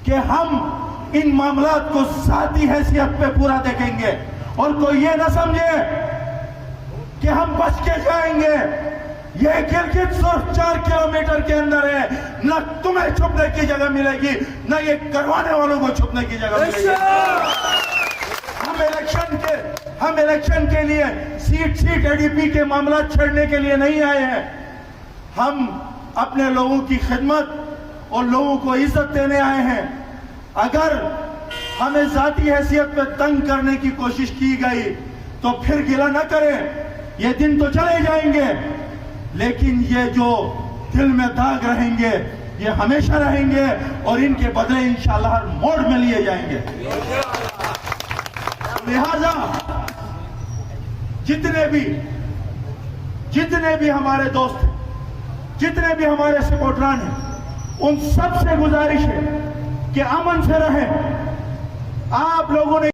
کہ ہم ان معاملات کو ذاتی حیثیت پہ پورا دیکھیں گے، اور کوئی یہ نہ سمجھے کہ ہم بچ کے جائیں گے۔ یہ گلگت صرف 4 کلومیٹر کے اندر ہے، نہ تمہیں چھپنے کی جگہ ملے گی، نہ یہ کروانے والوں کو چھپنے کی جگہ ملے گی۔ ہم الیکشن کے لیے سیٹ اے ڈی پی کے معاملات چھڑنے کے لیے نہیں آئے ہیں۔ ہم اپنے لوگوں کی خدمت اور لوگوں کو عزت دینے آئے ہیں۔ اگر ہمیں ذاتی حیثیت پہ تنگ کرنے کی کوشش کی گئی تو پھر گلہ نہ کریں، یہ دن تو چلے جائیں گے، لیکن یہ جو دل میں داغ رہیں گے یہ ہمیشہ رہیں گے، اور ان کے بدلے انشاءاللہ ہر موڑ میں لیے جائیں گے۔ لہذا جتنے بھی ہمارے دوست ہیں، جتنے بھی ہمارے سپورٹران ہیں، ان سب سے گزارش ہے کہ امن سے رہیں۔ آپ لوگوں نے